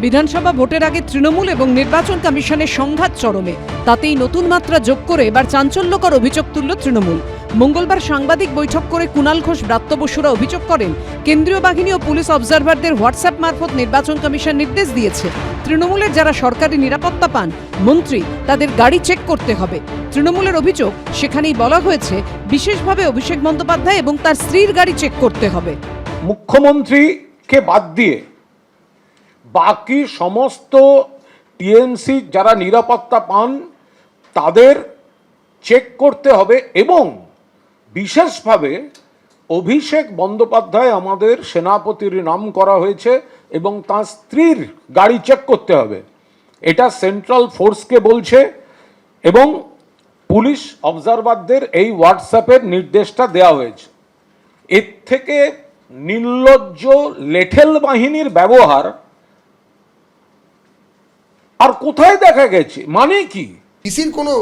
বিধানসভা ভোটের আগে তৃণমূল এবং নির্বাচন কমিশনের সংঘাত চরমে। তাতেই নতুন মাত্রা যোগ করে এবার চাঞ্চল্যকর অভিযোগ তুলল তৃণমূল। মঙ্গলবার সাংবাদিক বৈঠক করে কুণাল ঘোষ, ব্রাত্য বসুরা অভিযোগ করেন, কেন্দ্রীয় বাহিনী ও পুলিশ অবজারভারদের হোয়াটসঅ্যাপ মারফত নির্বাচন কমিশন নির্দেশ দিয়েছে, তৃণমূলের যারা সরকারি নিরাপত্তা পান, মন্ত্রী, তাদের গাড়ি চেক করতে হবে। তৃণমূলের অভিযোগ, সেখানেই বলা হয়েছে বিশেষভাবে অভিষেক বন্দ্যোপাধ্যায় এবং তার স্ত্রীর গাড়ি চেক করতে হবে। মুখ্যমন্ত্রীকে বাদ দিয়ে বাকি সমস্ত টিএমসি যারা নিরাপত্তা পান তাদের চেক করতে হবে এবং বিশেষভাবে অভিষেক বন্দ্যোপাধ্যায় আমাদের সেনাপতির নাম করা হয়েছে এবং তার স্ত্রীর গাড়ি চেক করতে হবে। এটা সেন্ট্রাল ফোর্সকে বলছে এবং পুলিশ অবজারভারদের এই হোয়াটসঅ্যাপের নির্দেশটা দেওয়া হয়েছে। এর থেকে নির্লজ্জ লেঠেল বাহিনীর ব্যবহার আর কোথায় দেখা গেছে? মানে কি? ইসির কোনো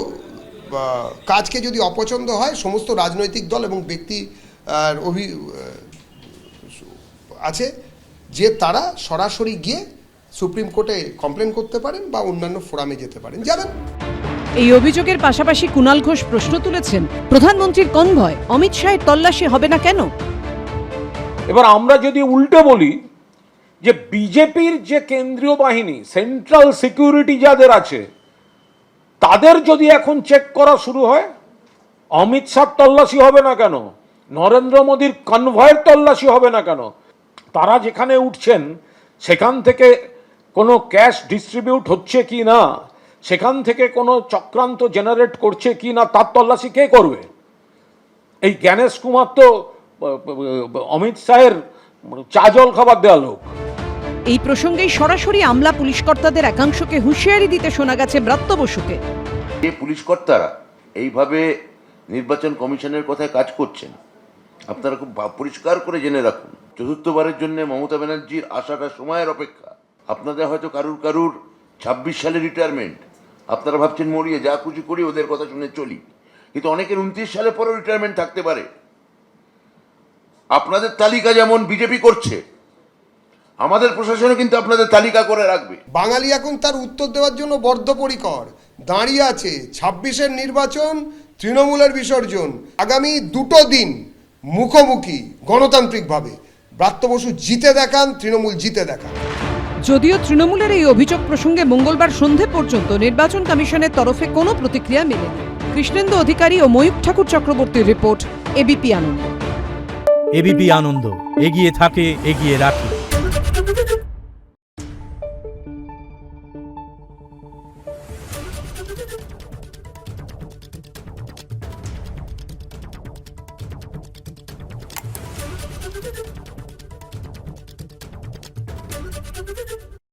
কাজকে যদি অপছন্দ হয়, সমস্ত রাজনৈতিক দল এবং ব্যক্তি আছে যে তারা সরাসরি গিয়ে সুপ্রিম কোর্টে কমপ্লেন করতে পারেন বা অন্যান্য ফোরামে যেতে পারেন, যাবেন। এই অভিযোগের পাশাপাশি কুণাল ঘোষ প্রশ্ন তুলেছেন, প্রধানমন্ত্রীর কনভয় অমিত শাহের তল্লাশি হবে না কেন? এবার আমরা যদি উল্টে বলি যে বিজেপির যে কেন্দ্রীয় বাহিনী, সেন্ট্রাল সিকিউরিটি যাদের আছে, তাদের যদি এখন চেক করা শুরু হয়, অমিত শাহ তল্লাশি হবে না কেন? নরেন্দ্র মোদীর কনভয়ের তল্লাশি হবে না কেন? তারা যেখানে উঠছেন সেখান থেকে কোনো ক্যাশ ডিস্ট্রিবিউট হচ্ছে কি না, সেখান থেকে কোনো চক্রান্ত জেনারেট করছে কি না, তার তল্লাশি কে করবে? এই জ্ঞানেশ কুমার তো অমিত শাহের চা জল খাবার দেওয়া লোক। এই প্রসঙ্গেই সরাসরি আমলা পুলিশ কর্তাদের একাংশকে হুঁশিয়ারি দিতে শোনা গেছে ব্রাত্য বসুকে। যে পুলিশ কর্তারা এইভাবে নির্বাচন কমিশনের কথায় কাজ করছেন, আপনারা খুব পরিষ্কার করে জেনে রাখুন, চতুর্থবারের জন্য মমতা ব্যানার্জির আসাটা সময়ের অপেক্ষা। আপনাদের হয়তো কারুর 26 সালে রিটায়ারমেন্ট, আপনারা ভাবছেন মরিয়ে যা খুশি করি ওদের কথা শুনে চলি, কিন্তু অনেকের 29 সালে পরেও রিটায়ারমেন্ট থাকতে পারে। আপনাদের তালিকা যেমন বিজেপি করছে, আমাদের প্রশাসনও কিন্তু আপনাদের তালিকা করে রাখবে। বাঙালি এখন তার উত্তর দেওয়ার জন্য বদ্ধপরিকর দাঁড়িয়ে আছে। 26-এর নির্বাচন, তৃণমূলের বিসর্জন, আগামী 2 দিন মুখোমুখি গণতান্ত্রিকভাবে। ব্রাত্য বসু জিতে দেখান, তৃণমূল জিতে দেখান। যদিও তৃণমূলের এই অভিযোগ প্রসঙ্গে মঙ্গলবার সন্ধে পর্যন্ত নির্বাচন কমিশনের তরফে কোনো প্রতিক্রিয়া মেলেনি। কৃষ্ণেন্দু অধিকারী ও ময়ূখ ঠাকুর চক্রবর্তীর রিপোর্ট, এবিপি আনন্দ। এবিপি আনন্দ, এগিয়ে থাকে, এগিয়ে রাখে।